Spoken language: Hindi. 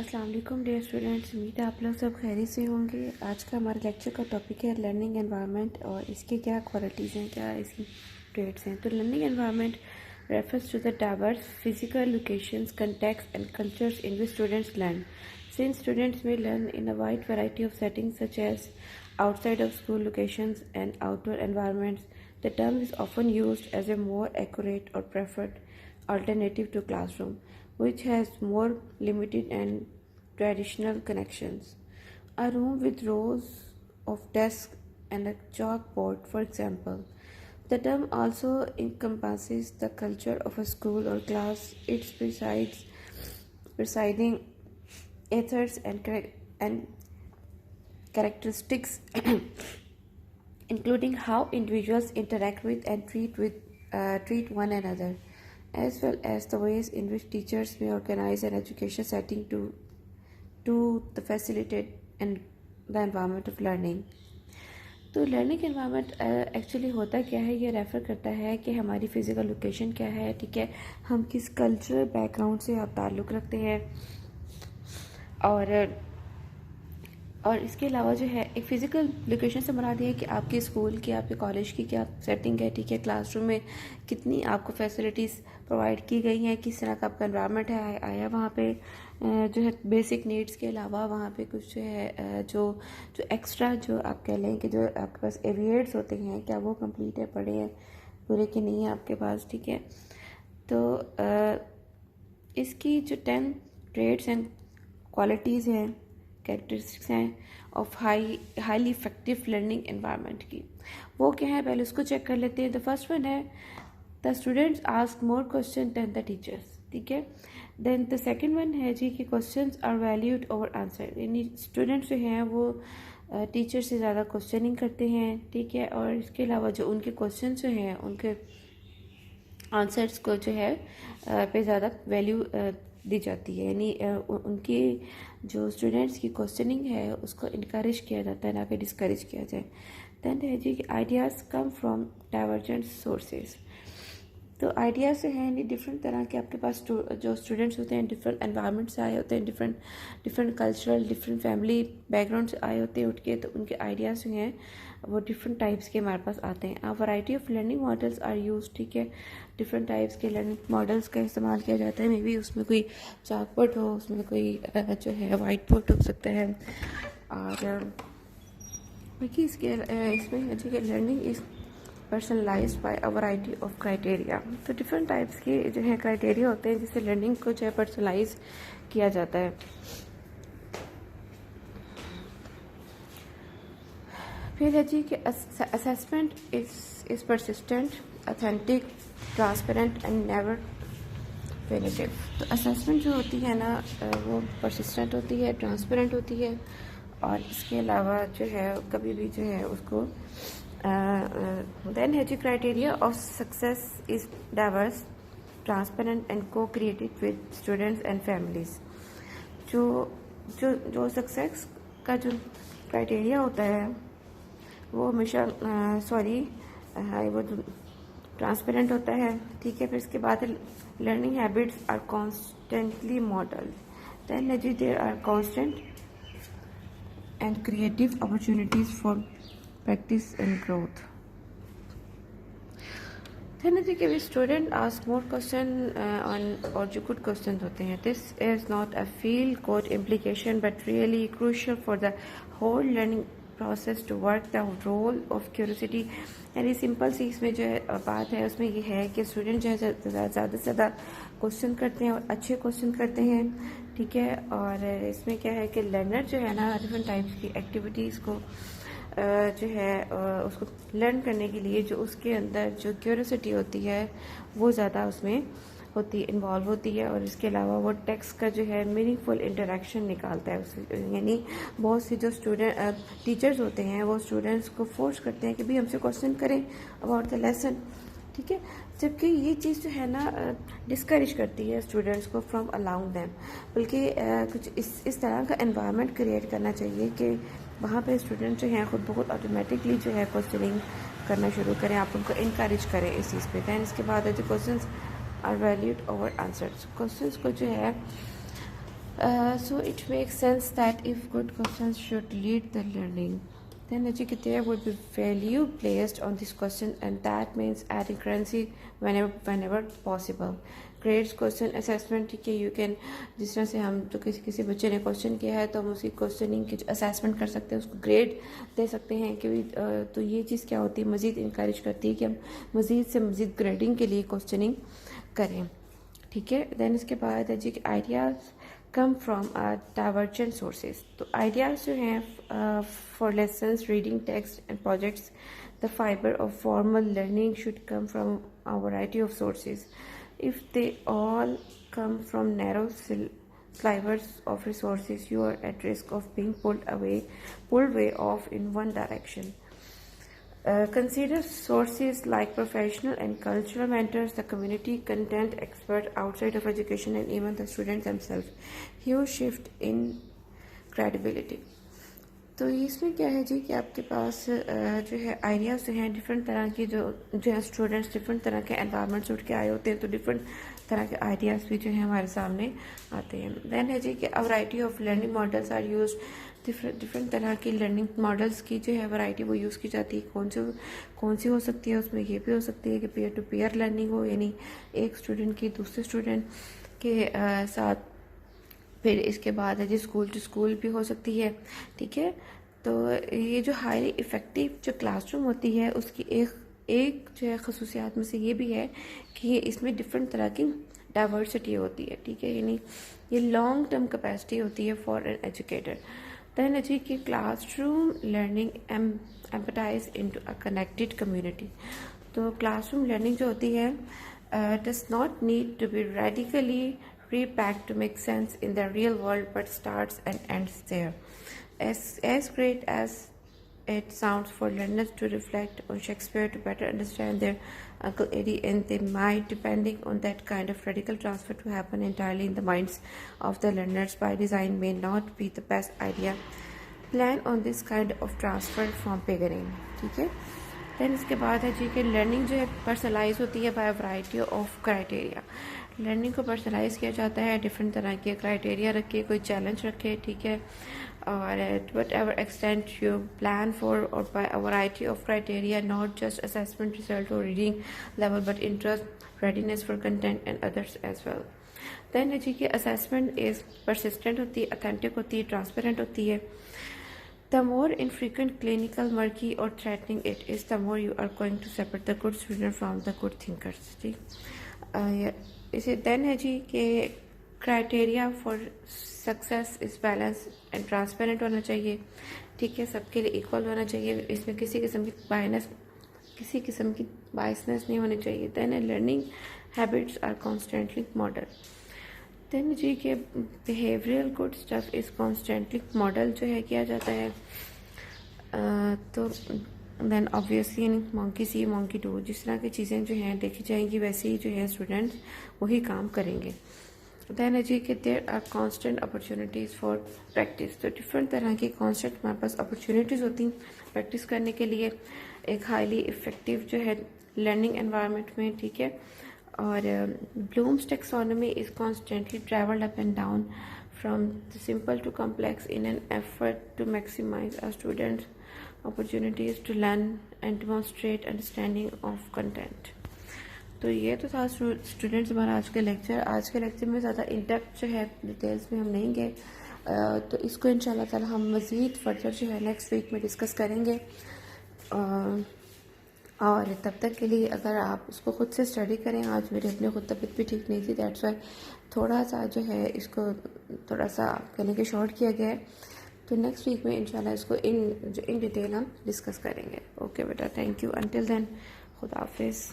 अस्सलाम वालेकुम डियर स्टूडेंट्स। उम्मीद है आप लोग सब खैरियत से होंगे। आज का हमारे लेक्चर का टॉपिक है लर्निंग एनवायरनमेंट और इसके क्या क्वालिटीज़ हैं, क्या इसकी ट्रेड्स हैं। तो learning environment refers to the diverse physical locations, contexts and cultures in which students learn. Since students may learn in a wide variety of settings such as outside of school locations and outdoor environments, the term is often used as a more accurate or preferred alternative to classroom, which has more limited and traditional connections. A room with rows of desks and a chalkboard, for example. The term also encompasses the culture of a school or class, its presiding ethos and characteristics, including how individuals interact with and treat one another, as well as the ways in which teachers may organize an education setting to facilitate and the environment of learning. तो लर्निंग एनवायरनमेंट एक्चुअली होता क्या है, ये रेफ़र करता है कि हमारी फ़िज़िकल लोकेशन क्या है, ठीक है, हम किस कल्चरल बैकग्राउंड से आप ताल्लुक़ रखते हैं और इसके अलावा जो है एक फ़िज़िकल लोकेशन से मुराद है कि आपके स्कूल की, आपके कॉलेज की क्या सेटिंग है, ठीक है, क्लासरूम में कितनी आपको फैसिलिटीज़ प्रोवाइड की गई हैं, किस तरह का आपका एनवायरनमेंट है आया वहाँ पे, जो है बेसिक नीड्स के अलावा वहाँ पे कुछ जो है जो एक्स्ट्रा जो आप कह लें कि जो आपके पास एविएट्स होते हैं, क्या वो कंप्लीट है, पढ़े हैं पूरे कि नहीं है आपके पास, ठीक है। तो इसकी जो 10 ट्रेड्स एंड क्वालिटीज़ हैं, कैरेक्टरिस्टिक्स हैं of highly effective learning environment की, वो क्या है पहले उसको चेक कर लेते हैं। द फर्स्ट वन है the students ask more question then the teachers, ठीक है। देन द सेकंड वन है जी कि questions are valued over answer, यानी स्टूडेंट्स जो हैं वो टीचर से ज़्यादा क्वेश्चनिंग करते हैं, ठीक है, और इसके अलावा जो उनके क्वेश्चन जो हैं उनके आंसर्स को जो है पे ज़्यादा वैल्यू दी जाती है, यानी उनकी जो स्टूडेंट्स की क्वेश्चनिंग है उसको इनकरेज किया जाता है, ना कि डिस्करेज किया जाए। दैन है जी कि ideas come from divergent sources. तो आइडियाज़ जो हैं यानी डिफरेंट तरह के आपके पास जो स्टूडेंट्स होते हैं डिफरेंट एनवायरनमेंट से आए होते हैं, different cultural, different family background से आए होते हैं उठ के, तो उनके आइडियाज़ जो हैं वो डिफरेंट टाइप्स के हमारे पास आते हैं। A variety of learning models are use, ठीक है, डिफरेंट टाइप्स के लर्निंग मॉडल्स का इस्तेमाल किया जाता है। मे बी उसमें कोई चाकबोर्ड हो, उसमें कोई जो है वाइट बोर्ड हो सकता है, और बाकी इसमें ठीक है learning is personalised by a variety of criteria. तो डिफरेंट टाइप्स के जो है क्राइटेरिया होते हैं जिससे लर्निंग को जो है पर्सनलाइज किया जाता है। फिर है जी कि assessment is persistent, authentic, transparent and never punitive. तो असेसमेंट जो होती है ना वो परसिस्टेंट होती है, ट्रांसपेरेंट होती है, और इसके अलावा जो है कभी भी जो है उसको then has criteria of success is diverse, transparent and co-created with students and families। जो जो जो सक्सेस का जो क्राइटेरिया होता है वो हमेशा वो ट्रांसपेरेंट होता है, ठीक है। फिर इसके बाद learning habits are constantly model, then there are constant and creative opportunities for practice and growth। then कि स्टूडेंट आस्क मोर क्वेश्चन और जो गुड क्वेश्चन होते हैं, this is not a feel good implication but really crucial for the whole learning process to work the role of curiosity. यानी सिंपल सी इसमें जो है बात है उसमें ये है कि स्टूडेंट जो है ज़्यादा से ज़्यादा क्वेश्चन करते हैं और अच्छे क्वेश्चन करते हैं, ठीक है। और इसमें क्या है कि लर्नर जो है ना डिफरेंट टाइप्स की एक्टिविटीज़ को जो है उसको लर्न करने के लिए जो उसके अंदर जो क्यूरियोसिटी होती है वो ज़्यादा उसमें इन्वॉल्व होती है, और इसके अलावा वो टेक्स्ट का जो है मीनिंगफुल इंटरेक्शन निकालता है। यानी बहुत सी जो टीचर्स होते हैं वो स्टूडेंट्स को फोर्स करते हैं कि भाई हमसे क्वेश्चन करें अबाउट द लेसन, ठीक है, जबकि ये चीज़ जो है ना डिस्करेज करती है स्टूडेंट्स को फ्रॉम अलाउंग दैम। बल्कि कुछ इस तरह का एनवायरनमेंट क्रिएट करना चाहिए कि वहाँ पे स्टूडेंट जो हैं खुद बहुत ऑटोमेटिकली जो है क्वेश्चनिंग करना शुरू करें, आप उनको इनकरेज करें इस चीज़ पे। दैन इसके बाद जो questions are valued over answers, questions को जो है So it makes sense that if good questions should lead the learning, then educator would be value placed on this question, and that means adding currency whenever possible. Grades question assessment, ठीक है, यू कैन, जिस तरह से हम तो किसी बच्चे ने क्वेश्चन किया है तो हम उसकी क्वेश्चनिंग की असेसमेंट कर सकते हैं, उसको ग्रेड दे सकते हैं कि तो ये चीज़ क्या होती है, मज़ीद इंकरेज करती है कि हम मज़ीद से मज़ीद ग्रेडिंग के लिए क्वेश्चनिंग करें, ठीक है। दैन इसके बाद है जी ideas come from divergent sources. तो आइडियाज़ जो हैं for lessons, reading, text and projects, the fibre of formal learning should come from a variety of sources. If they all come from narrow slivers of resources, you are at risk of being pulled way off in one direction. Consider sources like professional and cultural mentors, the community content experts outside of education, and even the students themselves. Huge shift in credibility. तो इसमें क्या है जी कि आपके पास जो है आइडियाज़ जो हैं डिफरेंट तरह की, जो है स्टूडेंट्स डिफरेंट तरह के एनवायरनमेंट से उठ के आए होते हैं, तो डिफरेंट तरह के आइडियाज़ भी जो है हमारे सामने आते हैं। दैन है जी कि a variety of learning models are use, different तरह की लर्निंग मॉडल्स की जो है वैरायटी वो यूज़ की जाती है। कौन सी हो सकती है, उसमें ये भी हो सकती है कि पेयर टू पेयर लर्निंग हो, यानी एक स्टूडेंट की दूसरे स्टूडेंट के साथ। फिर इसके बाद है जी स्कूल टू स्कूल भी हो सकती है, ठीक है। तो ये जो हाईली इफ़ेक्टिव जो क्लासरूम होती है उसकी एक जो है खसूसियात में से ये भी है कि इसमें डिफरेंट तरह की डाइवर्सिटी होती है, ठीक है, यानी ये लॉन्ग टर्म कैपेसिटी होती है फॉर एन एजुकेटर। दैन है जी कि classroom learning emphasize into a connected community. तो क्लासरूम लर्निंग जो होती है does not need to be radically repacked to make sense in the real world, but starts and ends there. As great as it sounds for learners to reflect on Shakespeare to better understand their Uncle Eddie, and they might, depending on that kind of radical transfer to happen entirely in the minds of the learners by design, may not be the best idea. Plan on this kind of transfer from beginning, ठीक है। दैन इसके बाद है जी कि लर्निंग जो है पर्सनलाइज होती है by variety of criteria. Learning को पर्सनलाइज किया जाता है, डिफरेंट तरह के क्राइटेरिया रखे, कोई चैलेंज रखे, ठीक है, और whatever extent you plan for और by a variety of criteria, not just assessment result और reading level, but interest, readiness for content and others as well. Then है जी कि असेसमेंट इज परसिस्टेंट होती है, अथेंटिक होती है, ट्रांसपेरेंट होती है। The more infrequent, clinical, murky or threatening it is, the more you are going to separate the good student from the good thinkers, ठीक। इसे देन है जी कि criteria for success is balance and transparent होना चाहिए, ठीक है, सबके लिए इक्वल होना चाहिए, इसमें किसी किस्म की बायसनेस नहीं होनी चाहिए। Then learning habits are constantly model. Then जी के behavioural good stuff is constantly model जो है किया जाता है। तो then obviously monkey see monkey do, जिस तरह की चीज़ें जो हैं देखी जाएंगी वैसे ही जो है स्टूडेंट्स वही काम करेंगे। देन जी के there are constant opportunities for practice. तो डिफरेंट तरह की कॉन्स्टेंट हमारे पास अपॉर्चुनिटीज़ होती हैं प्रैक्टिस करने के लिए एक हाईली इफ़ेक्टिव जो है लर्निंग एनवायरनमेंट में, ठीक है। और Bloom's taxonomy is constantly traveled up and down from the simple to complex in an effort to maximize a student's opportunities to learn and demonstrate understanding of content. तो ये तो था स्टूडेंट्स हमारा आज के लेक्चर में ज़्यादा इंडेप्थ जो है डिटेल्स में हम नहीं गए, तो इसको इंशाल्लाह ताला हम मज़ीद फर्दर जो है नेक्स्ट वीक में डिस्कस करेंगे। और तब तक के लिए अगर आप इसको ख़ुद से स्टडी करें, आज मेरी अपनी खुद तबीयत भी ठीक नहीं थी, दैट्स वाई थोड़ा सा जो है इसको थोड़ा सा कहने के शॉर्ट किया गया है। तो नेक्स्ट वीक में इंशाल्लाह इसको इन डिटेल हम डिस्कस करेंगे। ओके बेटा, थैंक यू, अंटिल देन खुदा हाफिज़।